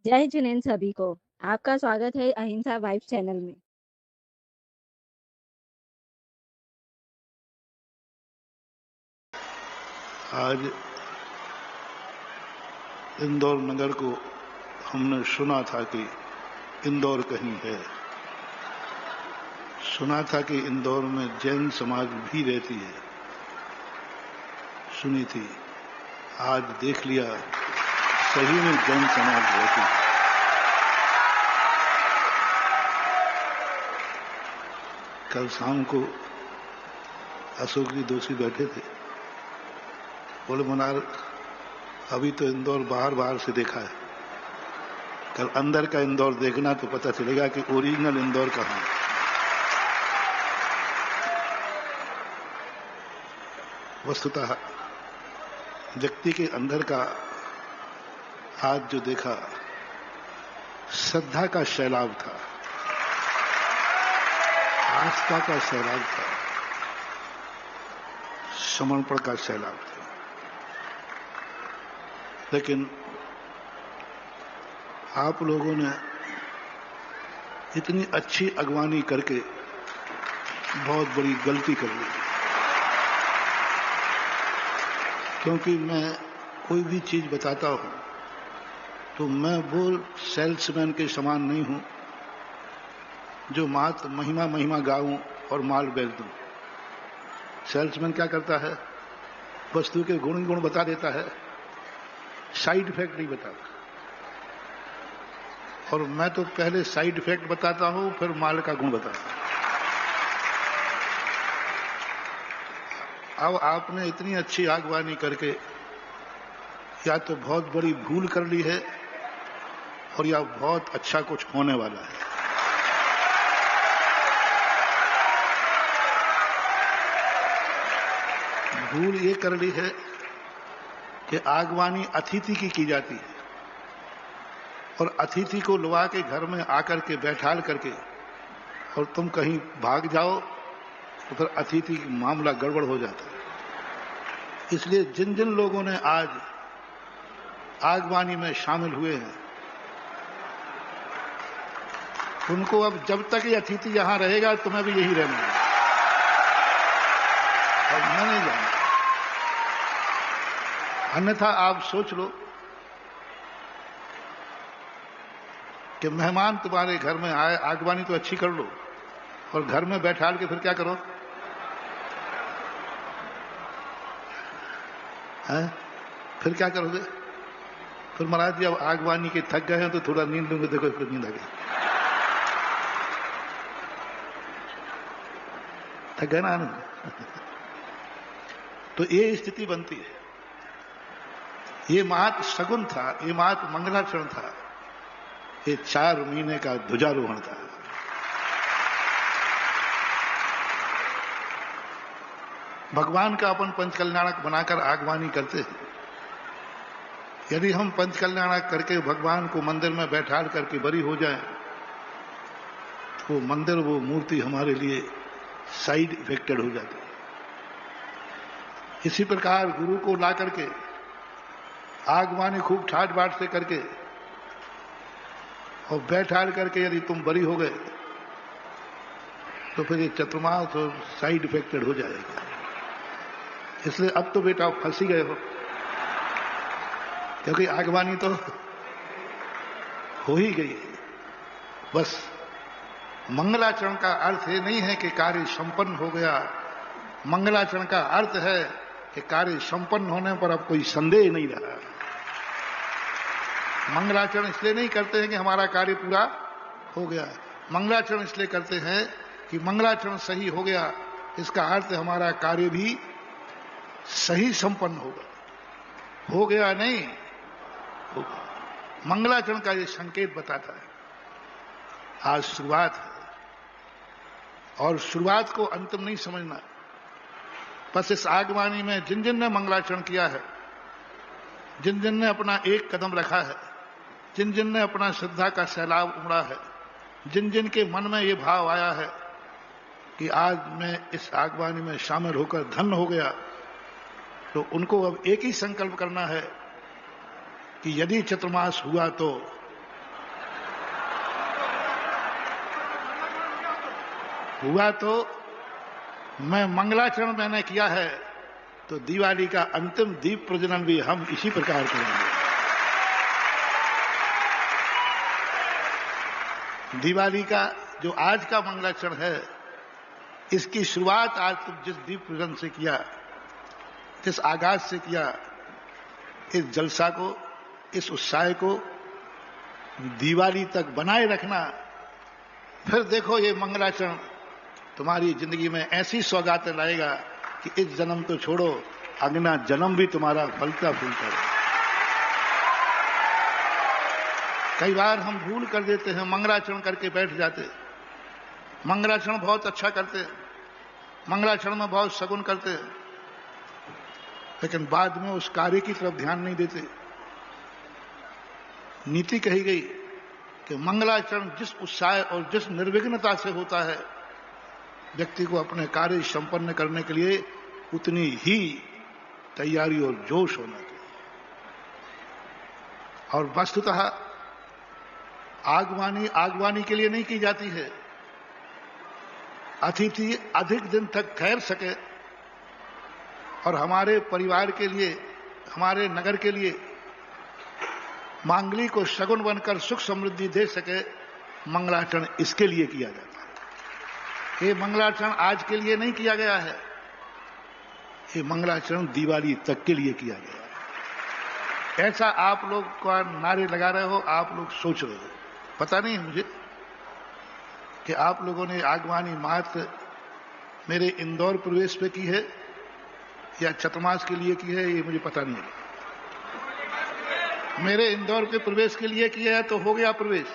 जय जिनेंद्र सभी को। आपका स्वागत है अहिंसा वाइब चैनल में। आज इंदौर नगर को हमने सुना था कि इंदौर कहीं है। सुना था कि इंदौर में जैन समाज भी रहती है, सुनी थी। आज देख लिया, सही में जैन समाज रहती है। कल शाम को अशोक जी दोषी बैठे थे, बोले मनार अभी तो इंदौर बाहर बाहर से देखा है, कल अंदर का इंदौर देखना तो पता चलेगा कि ओरिजिनल इंदौर कहाँ है। वस्तुतः व्यक्ति के अंदर का आज जो देखा, श्रद्धा का सैलाब था, आस्था का सैलाब था, समर्पण का सैलाब था। लेकिन आप लोगों ने इतनी अच्छी अगवानी करके बहुत बड़ी गलती कर ली। क्योंकि मैं कोई भी चीज बताता हूं तो मैं वो सेल्समैन के समान नहीं हूं जो मात्र महिमा महिमा गाऊं और माल बेच दूं। सेल्समैन क्या करता है? वस्तु के गुण गुण बता देता है, साइड इफेक्ट नहीं बताता। और मैं तो पहले साइड इफेक्ट बताता हूं, फिर माल का गुण बताता हूं। अब आपने इतनी अच्छी आगवानी करके या तो बहुत बड़ी भूल कर ली है और या बहुत अच्छा कुछ होने वाला है। भूल ये कर ली है कि आगवानी अतिथि की जाती है और अतिथि को लुआ के घर में आकर के बैठाल करके और तुम कहीं भाग जाओ तो फिर अतिथि की मामला गड़बड़ हो जाता है। इसलिए जिन जिन लोगों ने आज आगवानी में शामिल हुए हैं उनको अब जब तक ये अतिथि यहां रहेगा तुम्हें भी यही रहना है और मैं नहीं जानता। अन्यथा आप सोच लो कि मेहमान तुम्हारे घर में आए, आगवानी तो अच्छी कर लो और घर में बैठाल के फिर क्या करो? है? फिर क्या करोगे? फिर महाराज जी अब आगवानी के थक गए हैं तो थोड़ा नींद लूंगे, देखो फिर नींद आ गई। थक गए ना आनंद। तो ये स्थिति बनती है। ये मात शगुन था, ये मात मंगलाचरण था, ये 4 महीने का ध्वजारोहण था। भगवान का अपन पंचकल्याणक बनाकर आगवानी करते हैं। यदि हम पंचकल्याणक करके भगवान को मंदिर में बैठाल करके बरी हो जाए तो मंदिर, वो मूर्ति हमारे लिए साइड इफेक्टेड हो जाती है। इसी प्रकार गुरु को ला करके आगवानी खूब ठाट बाट से करके और बैठाल करके यदि तुम बरी हो गए तो फिर ये चतुर्मास और साइड इफेक्टेड हो जाएगा। इसलिए अब तो बेटा फंसी गए हो, क्योंकि आगवानी तो हो ही गई है। बस मंगलाचरण का अर्थ ये नहीं है कि कार्य संपन्न हो गया। मंगलाचरण का अर्थ है कि कार्य संपन्न होने पर अब कोई संदेह नहीं रहा। मंगलाचरण इसलिए नहीं करते हैं कि हमारा कार्य पूरा हो गया। मंगलाचरण इसलिए करते हैं कि मंगलाचरण सही हो गया, इसका अर्थ हमारा कार्य भी सही संपन्न होगा। हो गया नहीं, होगा। मंगलाचरण का ये संकेत बताता है। आज शुरुआत है और शुरुआत को अंतिम नहीं समझना। बस इस आगवानी में जिन जिन ने मंगलाचरण किया है, जिन जिन ने अपना एक कदम रखा है, जिन जिन ने अपना श्रद्धा का सैलाब उमड़ा है, जिन जिन के मन में ये भाव आया है कि आज मैं इस आगवानी में शामिल होकर धन्य हो गया, तो उनको अब एक ही संकल्प करना है कि यदि चतुर्मास हुआ तो हुआ तो मैं मंगलाचरण मैंने किया है, तो दिवाली का अंतिम दीप प्रज्वलन भी हम इसी प्रकार करेंगे। दिवाली का जो आज का मंगलाचरण है, इसकी शुरुआत आज तुम जिस दीप प्रज्वलन से किया, जिस आगाज से किया, इस जलसा को, इस उत्साह को दिवाली तक बनाए रखना। फिर देखो ये मंगलाचरण तुम्हारी जिंदगी में ऐसी सौगातें लाएगा कि इस जन्म तो छोड़ो, अगला जन्म भी तुम्हारा फलता फूलता रहे। कई बार हम भूल कर देते हैं, मंगलाचरण करके बैठ जाते। मंगलाचरण बहुत अच्छा करते, मंगलाचरण में बहुत सगुन करते, लेकिन बाद में उस कार्य की तरफ ध्यान नहीं देते। नीति कही गई कि मंगलाचरण जिस उत्साह और जिस निर्विघ्नता से होता है, व्यक्ति को अपने कार्य संपन्न करने के लिए उतनी ही तैयारी और जोश होना चाहिए। और वस्तुतः आगवानी के लिए नहीं की जाती है। अतिथि अधिक दिन तक ठहर सके और हमारे परिवार के लिए, हमारे नगर के लिए मांगलिक को शगुन बनकर सुख समृद्धि दे सके, मंगलाचरण इसके लिए किया जाता है। ये मंगलाचरण आज के लिए नहीं किया गया है, ये मंगलाचरण दिवाली तक के लिए किया गया है। ऐसा आप लोग का नारे लगा रहे हो, आप लोग सोच रहे हो, पता नहीं है मुझे कि आप लोगों ने आगवानी मात्र मेरे इंदौर प्रवेश पे की है या चतुर्मास के लिए की है, ये मुझे पता नहीं है। मेरे इंदौर के प्रवेश के लिए किया है तो हो गया प्रवेश,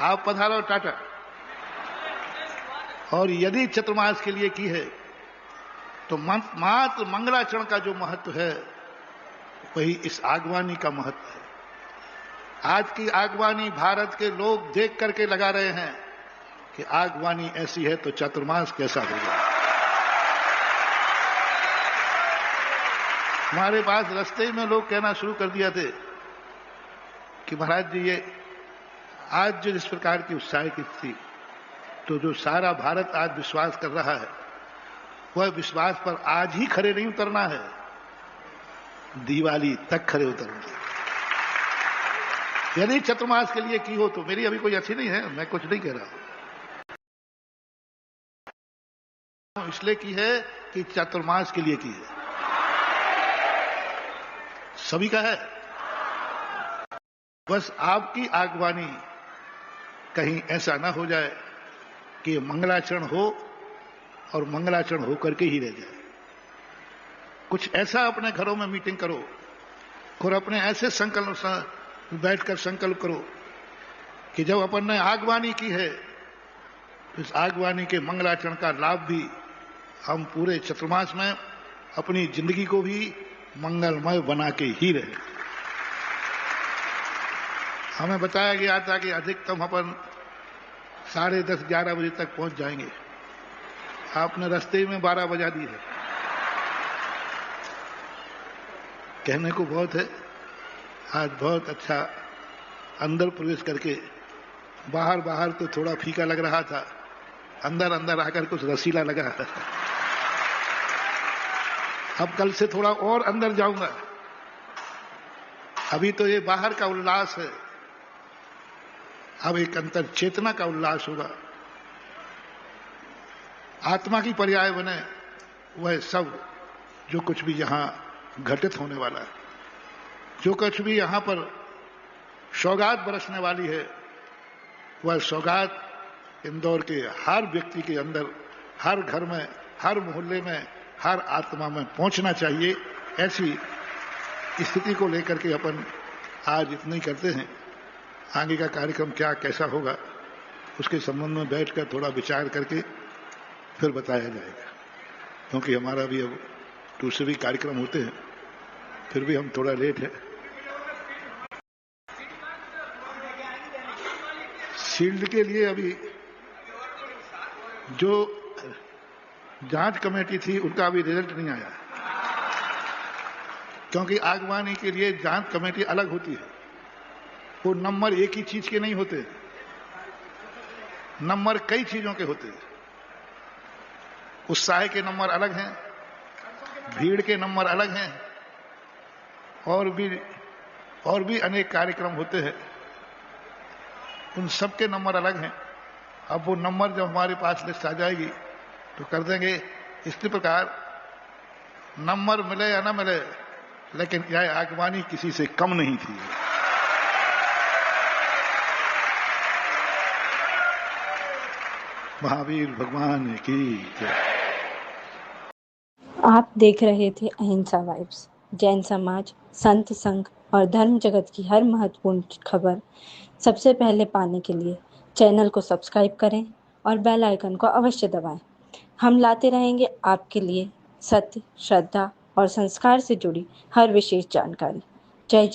आप पधारो टाटा। और यदि चतुर्मास के लिए की है तो मात्र मंगलाचरण का जो महत्व है वही इस आगवानी का महत्व है। आज की आगवानी भारत के लोग देख करके लगा रहे हैं कि आगवानी ऐसी है तो चतुर्मास कैसा होगा। हमारे पास रास्ते में लोग कहना शुरू कर दिया थे कि महाराज जी ये आज जो इस प्रकार की उत्साह की थी, तो जो सारा भारत आज विश्वास कर रहा है, वह विश्वास पर आज ही खड़े नहीं उतरना है, दिवाली तक खड़े उतरना है। यदि चतुर्मास के लिए की हो तो मेरी अभी कोई अच्छी नहीं है, मैं कुछ नहीं कह रहा हूं, इसलिए की है कि चतुर्मास के लिए की है, सभी का है। बस आपकी आगवानी कहीं ऐसा ना हो जाए कि मंगलाचरण हो और मंगलाचरण होकर के ही रह जाए। कुछ ऐसा अपने घरों में मीटिंग करो और अपने ऐसे संकल्प बैठकर संकल्प करो कि जब अपन ने आगवानी की है तो इस आगवानी के मंगलाचरण का लाभ भी हम पूरे चतुर्मास में अपनी जिंदगी को भी मंगलमय बना के ही रहे। हमें बताया गया था कि अधिकतम अपन 10:30-11 बजे तक पहुंच जाएंगे, आपने रास्ते में 12 बजा दी है। कहने को बहुत है, आज बहुत अच्छा अंदर प्रवेश करके, बाहर तो थोड़ा फीका लग रहा था, अंदर आकर कुछ रसीला लगा। अब कल से थोड़ा और अंदर जाऊंगा। अभी तो ये बाहर का उल्लास है, अब एक अंतर चेतना का उल्लास होगा। आत्मा की पर्याय बने वह सब जो कुछ भी यहां घटित होने वाला है, जो कुछ भी यहां पर सौगात बरसने वाली है, वह सौगात इंदौर के हर व्यक्ति के अंदर, हर घर में, हर मोहल्ले में, हर आत्मा में पहुंचना चाहिए। ऐसी स्थिति को लेकर के अपन आज इतना ही करते हैं। आगे का कार्यक्रम क्या कैसा होगा उसके संबंध में बैठकर थोड़ा विचार करके फिर बताया जाएगा, क्योंकि हमारा भी अब दूसरे भी कार्यक्रम होते हैं, फिर भी हम थोड़ा लेट है। शील्ड के लिए अभी जो जांच कमेटी थी उनका अभी रिजल्ट नहीं आया, क्योंकि आगवानी के लिए जांच कमेटी अलग होती है। वो नंबर एक ही चीज के नहीं होते, नंबर कई चीजों के होते हैं। उत्साह के नंबर अलग हैं, भीड़ के नंबर अलग हैं, और भी अनेक कार्यक्रम होते हैं, उन सब के नंबर अलग हैं। अब वो नंबर जब हमारे पास लिस्ट आ जाएगी तो कर देंगे। इसी प्रकार नंबर मिले या ना मिले, लेकिन यह आगवानी किसी से कम नहीं थी। महावीर भगवान की जय। आप देख रहे थे अहिंसा वाइब्स। जैन समाज, संत संघ और धर्म जगत की हर महत्वपूर्ण खबर सबसे पहले पाने के लिए चैनल को सब्सक्राइब करें और बेल आइकन को अवश्य दबाएं। हम लाते रहेंगे आपके लिए सत्य, श्रद्धा और संस्कार से जुड़ी हर विशेष जानकारी। जय